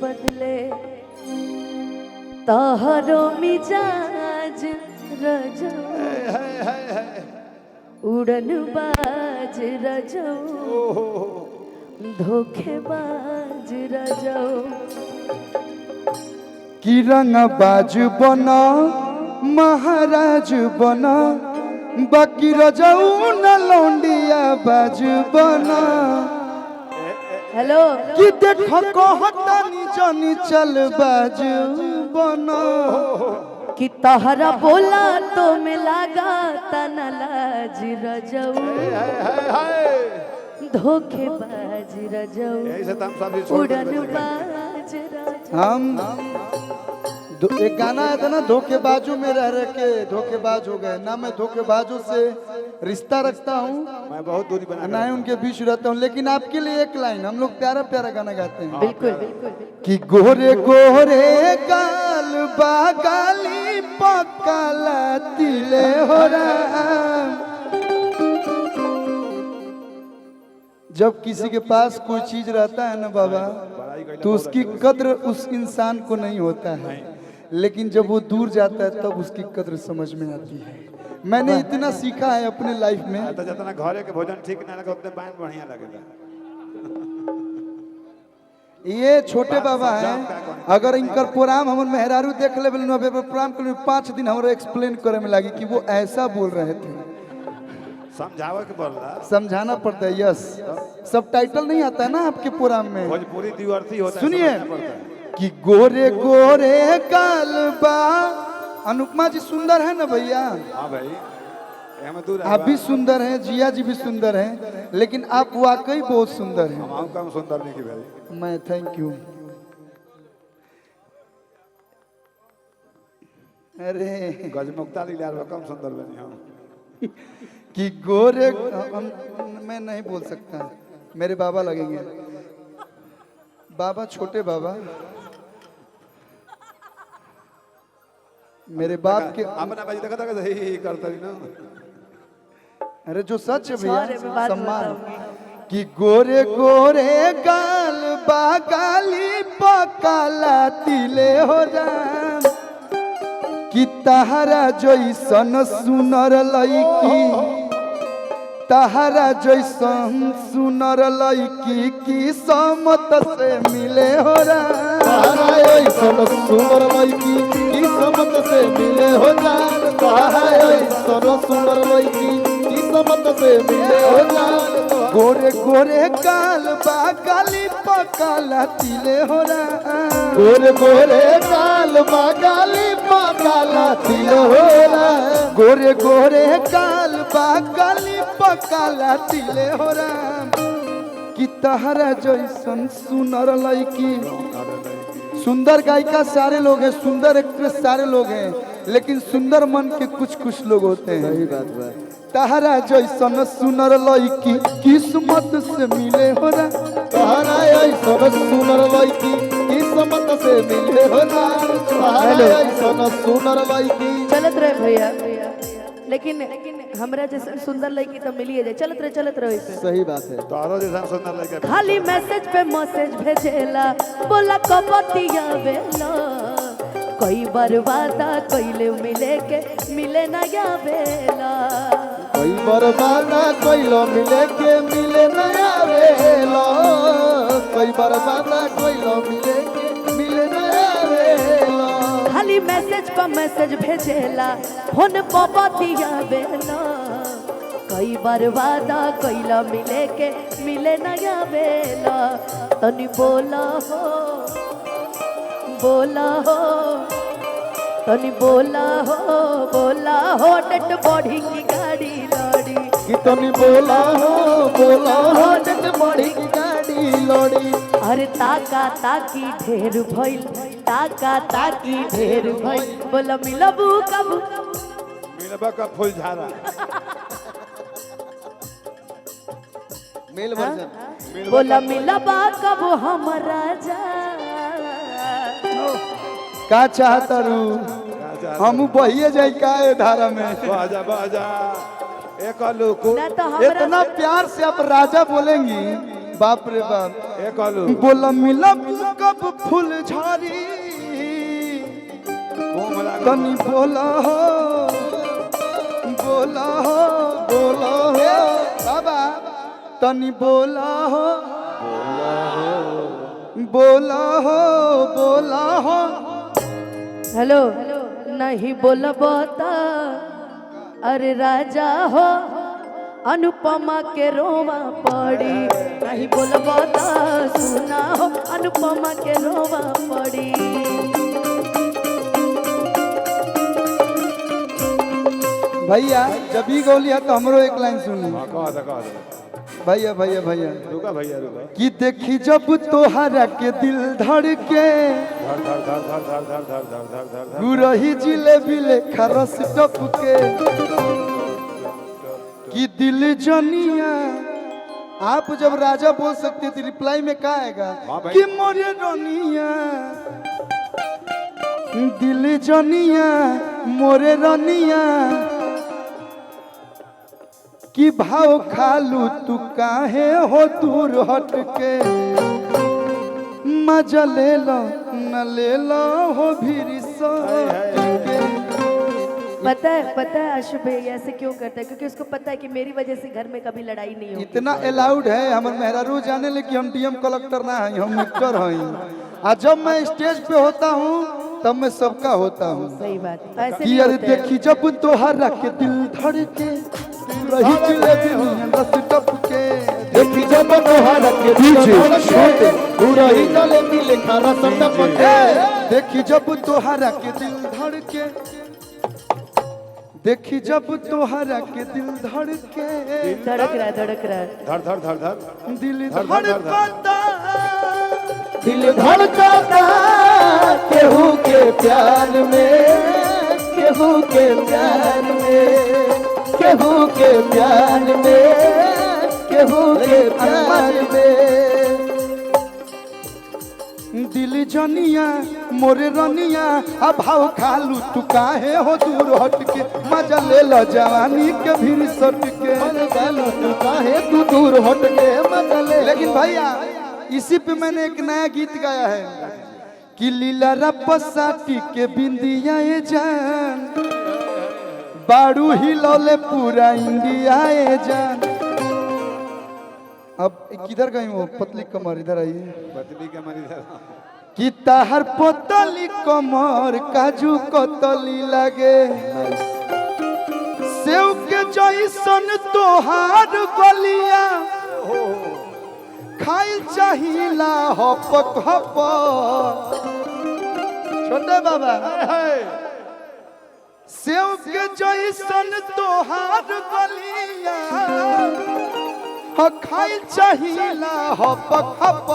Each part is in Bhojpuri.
बदले तोहरो मिजाज रजऊ उड़न बाज रजऊ धोखेबाज रजऊ कि रंग बाज बना महाराज बना बाकी रजऊ न लौंडिया बाज बना। हेलो कि देखो कहतानी जानी चल बाज बना कि तहरा बोला तो में लगा तना लाज रजऊ धोखेबाज रजऊ उड़न बाज रजऊ। हम एक गाना आया था ना, धोखेबाजों में रह रह के धोखेबाज हो गए ना। मैं धोखेबाजों से रिश्ता रखता हूँ, मैं बहुत दूरी बना ना ही उनके बीच रहता हूँ। लेकिन आपके लिए एक लाइन, हम लोग प्यारा प्यारा गाना गाते हैं। बिल्कुल बिल्कुल कि गोरे गोरे गाल बागाली पकाला तिले हो राम। जब किसी के पास कोई चीज रहता है ना बाबा, तो उसकी कद्र उस इंसान को नहीं होता है, लेकिन जब वो दूर जाता है तब उसकी कद्र समझ में आती है। मैंने इतना सीखा है अपने लाइफ में। तो जितना घरे के भोजन ठीक ना लगे उतने पान बढ़िया लगेगा। ये छोटे बाबा हैं, अगर इनकर प्रोग्राम हमर मेहरारू देख ले प्रोग्राम के 5 दिन हमरा एक्सप्लेन करे में लगी कि वो ऐसा बोल रहे थे। समझावा के बोलला, समझाना पड़ता है। यस, सब टाइटल नहीं आता है ना आपके प्रोग्राम में। भोजपुरी दिवर्ती होता है। सुनिए कि गोरे गोरे कालबा। अनुपमा जी सुंदर है ना भैया? हाँ भाई, आप भी सुंदर हैं, जिया जी भी सुंदर हैं, लेकिन आप वाकई बहुत सुंदर हैं। हम कम सुंदर नहीं की भाई। मैं थैंक यू। अरे गजमुक्ता लीला कम सुंदर बनी हम। कि गोरे मैं नहीं बोल सकता, मेरे बाबा लगेंगे। बाबा, छोटे बाबा, मेरे बाप के अपना बाजी देखा था सही करता ही ना। अरे जो सच है भैया, सम्मान। कि गोरे गोरे गाल बागाली पकाला तिले हो राम। कि तहरा जैसन सुनर लईकी, तहरा जैसन सुनर लईकी की समत से मिले हो राम। तहरा जैसन सुनर लईकी की समत से मिले हो राम। तहरा जैसन सुनर लईकी की समत से मिले हो राम। गोरे गोरे काल बागाली पकाला तिले हो राम। गोरे गोरे काल बागाली पकाला तिले हो राम। गोरे गोरे काल बागाली पकाला तिले हो राम। कि तहरा जैसन सुनर लईकी। सुंदर गायिका सारे लोग हैं, सुंदर एक्ट्रेस सारे लोग हैं, लेकिन सुंदर मन के कुछ कुछ लोग होते हैं। सही बात है। तहरा जैसन सुनर लईकी किस्मत से मिले हो ना। तहरा जैसन सुनर लईकी किस्मत से मिले हो ना। तहरा जैसन सुनर लईकी। चलत रहे भैया, लेकिन हमरा जैसे सुंदर लड़की तो मिलिए जाए। चलत रहे इसे। सही बात है। तो आरो जैसा सुंदर लड़का खाली मैसेज पे मैसेज भेजेला, बोला कब बतियावेला। कई बार वादा कइले मिले के मिले ना आवेला। कई बार वादा कइलो मिले के मिले ना आवेला। कई बार वादा कइलो मिले के मिले ना आवेला। खाली मैसेज पर मैसेज भेजेला, फोन पर बतियावेला। कई बार वादा कइला मिले के मिले ना आवेला। तनी बोला हो, बोला हो, तनी बोला हो डेट बॉडी की गाड़ी लड़ी। कि तनी बोला हो डेट बॉडी की गाड़ी लड़ी। अरे ताका ताकी ढेर भइल, ताका ताकी ढेर भइल। बोला मिलबू कब? मिलबा का फूल झारा। Male version. बोला मिलबा कब हमरा जा। का चाहता रू हम बहिए जाए का धारा में। बाजा बाजा एक आलू को ना तो हमरा इतना प्यार से आप राजा बोलेंगी, बाप रे बाप। एक आलू बोला मिला कब फूल झड़ी कोमला तनी बोला हो बोला हो बोला हो बाबा तनी बोला हो बोला हो बोला हो हेलो नहीं बोलबो त अरे राजा हो अनुपमा के रोवा पड़ी नहीं बोलबो त सुना हो अनुपमा के रोवा पड़ी। भैया जब भी गौलिया तो हमरो एक लाइन सुनी कह दे भैया भैया भैया रुका भैया रुका कि देखी जब तोहरा के दिल धड़ के धर धर धर धर धर धर धर धर धर धर धर गुरही जिलेबी लेखा रस टपके कि दिल जनिया आप जब राजा बोल सकते थे रिप्लाई में क्या आएगा हाँ भाई। कि मोरे रनिया दिल जनिया मोरे रनिया कि भाव खालू तू काहे हो दूर हट के मजा ले लो न ले लो हो भीरी पता है आशु भैया ऐसे क्यों करता है क्योंकि उसको पता है कि मेरी वजह से घर में कभी लड़ाई नहीं होगी। इतना अलाउड है हमारे मेहरारू जाने ले कि हम डीएम कलेक्टर ना है हम मिक्टर हैं। आज जब मैं स्टेज पे होता हूँ तब मैं सबका होता हूँ। सही बात ऐसे कि नहीं अरे होते हैं। देखी जब तोहरा के दिल धड़के रही जिलेबी नियन रस टपके देखी जब तोहरा के दिल धड़के पूरा ही जलेबी लेखा रस टपके देखी जब तोहरा के दिल धड़के देखी जब तोहरा के दिल धड़के धड़क रहा है धर धर धर धर दिल धड़, धड़, धड़, धड़। धड़कता दिल धड़काता केहू के प्यार में केहू के प्यार में केहू के प्यार में केहू के प्यार में दिल जनिया मोरे रनिया अब भाव खालू तू काहे हो दूर हट के मजा ले लो जवानी के भीड़ सट के तू काहे तू दूर हट के मजा ले। लेकिन भैया इसी पे मैंने एक नया गीत गाया है कि लीला रपसाटी के बिंदिया ए जान बाड़ू हिलौले पूरा इंडिया ए जान। अब किधर गई वो पतली कमर इधर आइए पतली के मरी धर कि ताहर पतली कमर काजू कतली लगे सेव के जैसन तोहार गलिया खाई चाहिला हपक हप छोटे बाबा सेव के जैसन तोहार गलिया खाई चाहिला हपक हप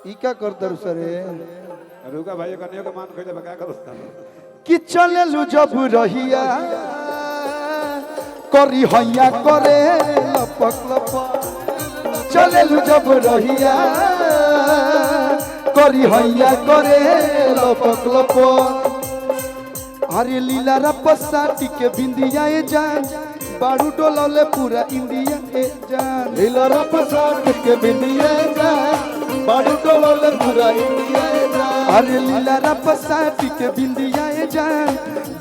ई क्या करता रू सर रुका भाई कन्या के मान खोजे क्या करो कि चले लू जब रहिया करी हैया करे लपक लपक चले लू जब रहिया करी हैया करे लपक लपक अरे लीला रपसाटी के बिंदिया ए जान बाड़ू डोलले पूरा इंडिया ए जान लीला रपसाटी के बिंदिया ए जान बाड़ू डोलले पूरा इंडिया ए जान अरे लीला रपसाटी के बिंदिया ए जान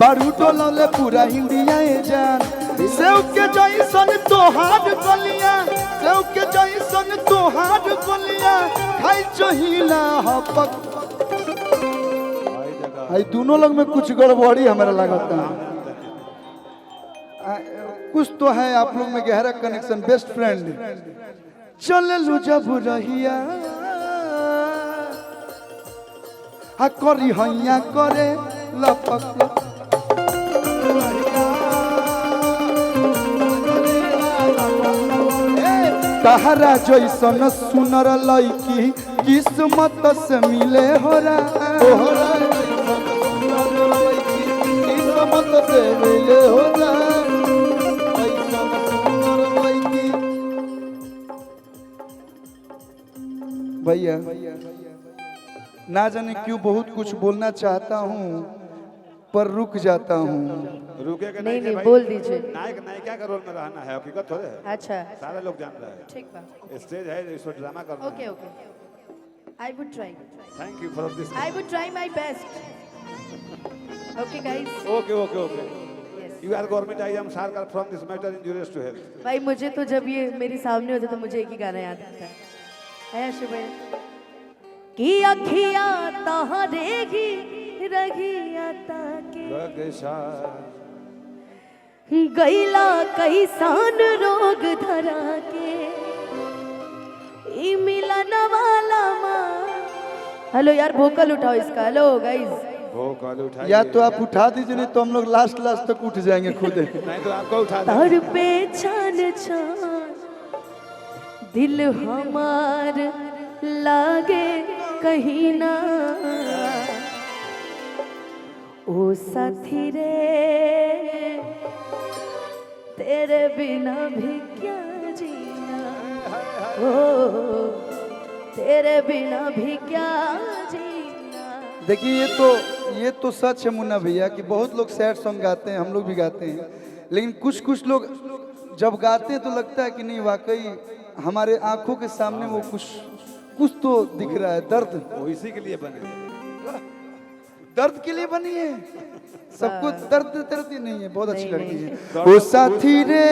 बाड़ू डोलले पूरा इंडिया ए जान सेव के जैसन तोहार गलिया सेव के जैसन तोहार गलिया खाई चाहिला हपक आई दोनों लोग में कुछ गड़बड़ी हमारा लगता है कुछ तो है आप लोग में गहरा कनेक्शन बेस्ट फ्रेंड चल लू जब रहिया करी हैया करे लपक तहरा जैसन सुनर लईकी किस्मत से मिले हो रहा किस्मत से मिले हो भैया ना जाने क्यों बहुत कुछ बोलना चाहता हूँ पर रुक जाता हूँ। रुके के नहीं थे नहीं भाई। बोल दीजिए। नायक नायिका का रोल में रहना है, हकीकत थोड़े है। अच्छा सारे लोग जान रहे हैं। ठीक बा। स्टेज है, इसमें ड्रामा करना ओके है। Okay I would try thank you for this. I would try my best. Okay guys. Okay okay okay. You are government, I am सरकार from this matter injurious to health. भाई मुझे तो जब ये मेरी सामने होता तो मुझे एक ही गाना याद आता है शुभ कि अखिया तहरेगी रगिया ताके गैला कैसान रोग धरा के ई मिलन वाला माँ। हेलो यार वोकल उठाओ इसका। हेलो गाइस वो कॉल उठाइए। या तो आप उठा दीजिए, नहीं तो हम लोग लास्ट तक उठ जाएंगे खुद। नहीं तो आपको उठा दे। तर पे छान छान दिल हमार लागे कहीं ना ओ साथी रे तेरे बिना भी क्या जीना ओ तेरे बिना भी क्या जीना। देखिए ये तो सच है मुन्ना भैया कि बहुत लोग सैड सॉन्ग गाते हैं, हम लोग भी गाते हैं, लेकिन कुछ लोग जब गाते हैं तो लगता है कि नहीं वाकई हमारे आंखों के सामने वो कुछ तो दिख रहा है। दर्द वो इसी के लिए बने। दर्द के लिए बनी है, सबको दर्द ही नहीं है। बहुत अच्छी लड़की है। नहीं। ओ साथी रे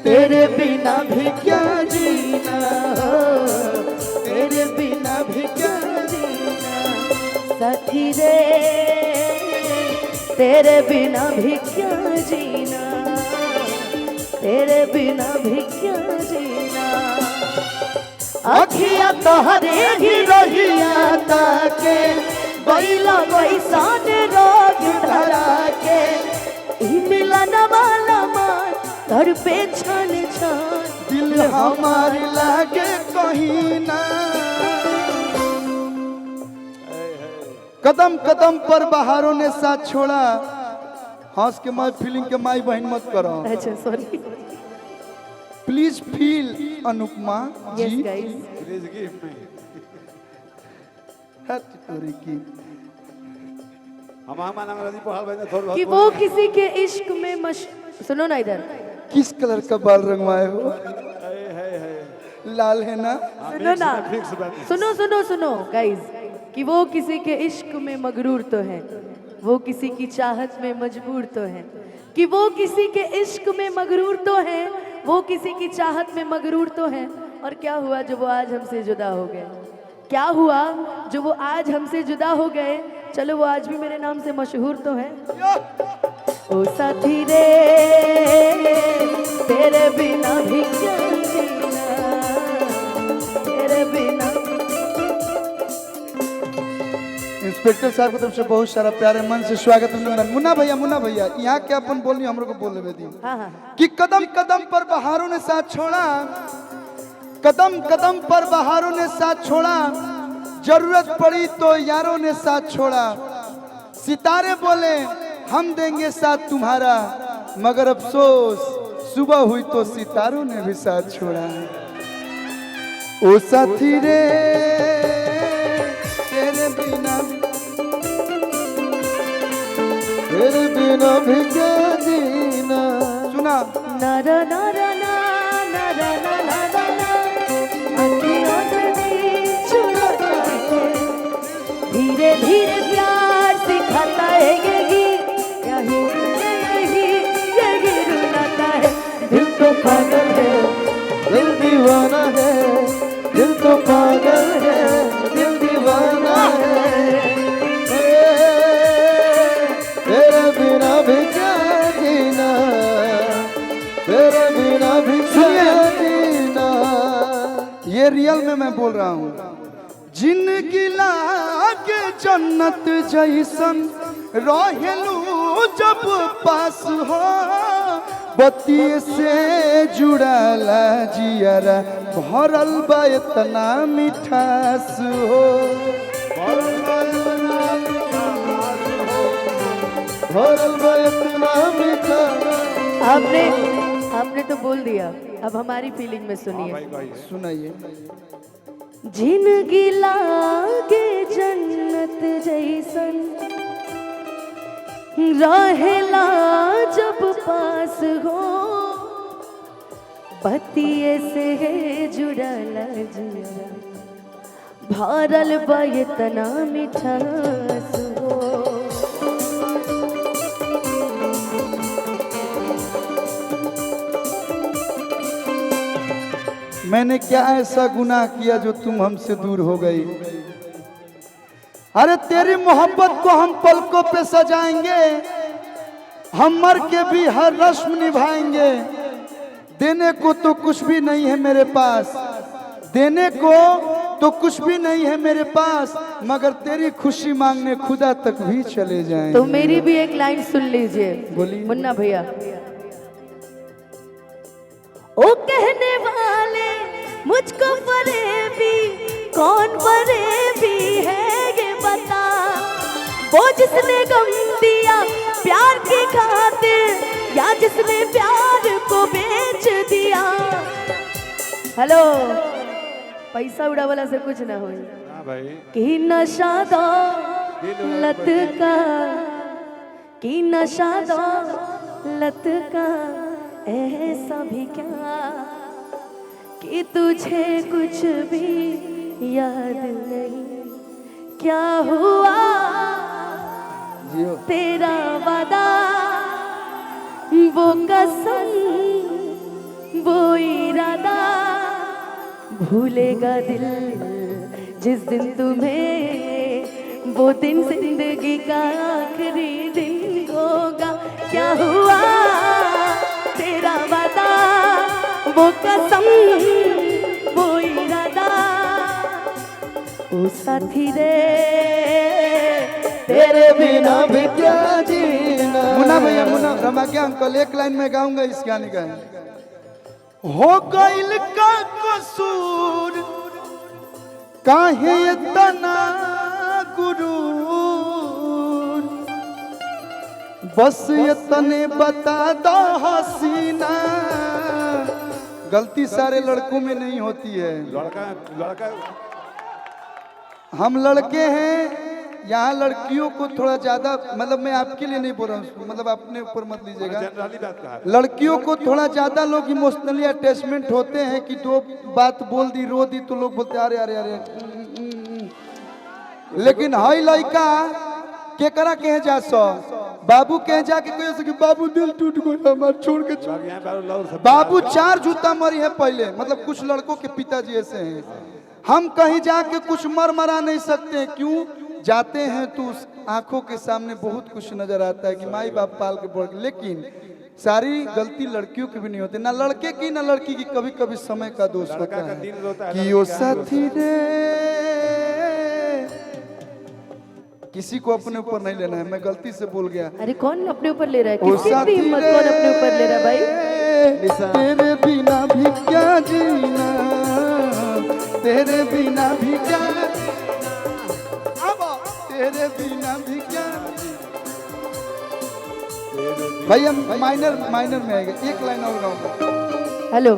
तेरे बिना भी क्या जीना, तेरे बिना भी क्या जीना। साथी रे तेरे बिना भी क्या जीना तेरे बिना भी क्या जीना। अखिया तोहरे ही रहिया ताके बैला कैसान रोग धरा के ई मिलन वाला मान तर पे छन छन दिल हमार लागे कहीं ना। कदम कदम पर बहारों ने साथ छोड़ा। हंस के माई फीलिंग के माई बहन मत करो। अच्छा sorry please feel Anupama yes ji. Guys please give me. हम अंग्रेजी पढ़ा भाई थोड़ा कि वो किसी के इश्क में सुनो ना इधर किस कलर का बाल रंगवाए हो? लाल है ना? सुनो ना फिक्स बात। सुनो सुनो सुनो गाइस कि वो किसी के इश्क में मगरूर तो है, वो किसी की चाहत में मजबूर तो है। कि वो किसी के इश्क में मगरूर तो है, वो किसी की चाहत में मगरूर तो है। और क्या हुआ जो वो आज हमसे जुदा हो गए? क्या हुआ जो वो आज हमसे जुदा हो गए? चलो वो आज भी मेरे नाम से मशहूर तो है। ओ साथी रे तेरे बिना भी क्या जीना तेरे बिना। इंस्पेक्टर साहब की तरफ से बहुत सारा प्यारे मन से स्वागत अभिनंदन। मुन्ना भैया यहाँ क्या अपन बोलिए हम लोग को बोल रहे दी हाँ हाँ कि कदम कदम पर बहारों ने साथ छोड़ा, कदम कदम पर बहारों ने साथ छोड़ा, जरूरत पड़ी तो यारों ने साथ छोड़ा। सितारे बोले हम देंगे साथ तुम्हारा, मगर अफसोस सुबह हुई तो सितारों ने भी साथ छोड़ा। ओ साथी रे तेरे बिना भी क्या जीना। सुना नारा नारा ना नारा ना नारा ना अखियों से दिल चुराता है, धीरे धीरे प्यार सिखाता है यही रुलाता है। दिल तो पागल है, दिल दीवाना है, दिल तो पागल है, दिल दीवाना है। तेरे बिना भी क्या जीना, तेरे बिना भी क्या जीना। ये रियल में मैं बोल रहा हूँ। जिंदगी लागे जन्नत जैसन रहेलू जब पास हो, बत्ती से जुड़ाला जियारा भरल बा इतना मिठास हो, भरल बा इतना मिठास। आपने तो बोल दिया, अब हमारी फीलिंग में सुनिए। सुनाइए। जिंदगी लागे जन्नत जैसन रहेला जब पास हो बतिये से है जुड़ल जिया भरल बा इतना मिठास हो। मैंने क्या ऐसा गुनाह किया जो तुम हमसे दूर हो गई। अरे तेरी मोहब्बत को हम पलकों पे सजाएंगे, हम मर के भी हर रस्म निभाएंगे। देने को तो कुछ भी नहीं है मेरे पास, देने को तो कुछ भी नहीं है मेरे पास, मगर तेरी खुशी मांगने खुदा तक भी चले जाएंगे। तो मेरी भी एक लाइन सुन लीजिए, बोलिए। मुन्ना भैया। ओ कहने वाले मुझको फरेबी, कौन फरेबी है ये बता, वो जिसने गम दिया प्यार की खातिर या जिसने प्यार को बेच दिया। हेलो, पैसा उड़ावला से कुछ ना हो हाँ भाई कि नशा दौलत का, कि नशा दौलत का ऐसा भी क्या कि तुझे कुछ भी याद नहीं। क्या हुआ तेरा वादा, वो कसम, वो इरादा, भूलेगा दिल जिस दिन तुम्हें, वो दिन जिंदगी का आखिरी दिन होगा। क्या हुआ तेरा वादा, वो कसम, वो इरादा, ओ साथी रे तेरे बिना भी क्या जीना। मुन्ना भैया, मुन्ना रमाज्ञा अंकल, एक लाइन में गाऊंगा इस गाने का। हो गइल का कसूर काहे इतना गुरूर, बस इतने बता दो हसीना। गलती सारे लड़कों में नहीं होती है। लड़का हम लड़के हैं, यहाँ लड़कियों को थोड़ा ज्यादा, मतलब मैं आपके लिए नहीं बोल रहा हूँ, मतलब अपने ऊपर मत लीजिएगा। जनरली बात कहा है। लड़कियों को थोड़ा ज्यादा लोग इमोशनली अटैचमेंट होते हैं कि दो बात बोल दी, रो दी तो लोग बोलते अरे अरे अरे। लेकिन हाई लड़का केकरा कहे जा सो, बाबू कहे जाके कहे सो कि बाबू दिल टूट गया हमार छोड़ के चल। यहाँ पर लव सब बाबू 4 जूता मरी है पहले, मतलब कुछ लड़कों के पिताजी ऐसे हैं। हम कहीं जाके कुछ मरा नहीं सकते, क्यों जाते हैं तो उस आंखों के सामने बहुत कुछ नजर आता है कि माई बाप पाल के बढ़। लेकिन सारी गलती लड़कियों की भी नहीं होती, ना लड़के की ना लड़की की, कभी कभी समय का दोष होता का दिन रोता है है, कि ओ साथी रे। किसी को अपने ऊपर नहीं लेना है, मैं गलती से बोल गया। अरे कौन अपने ऊपर ले रहा है, ओ किसकी साथी हिम्मत, रे, कौन अपने ऊपर ले रहा है भाई। तेरे बिना भी क्या जीना, तेरे बिना भी क्या, तेरे बिना भी क्या। भैया माइनर में आएगा, एक लाइन और गाऊंगा। हेलो,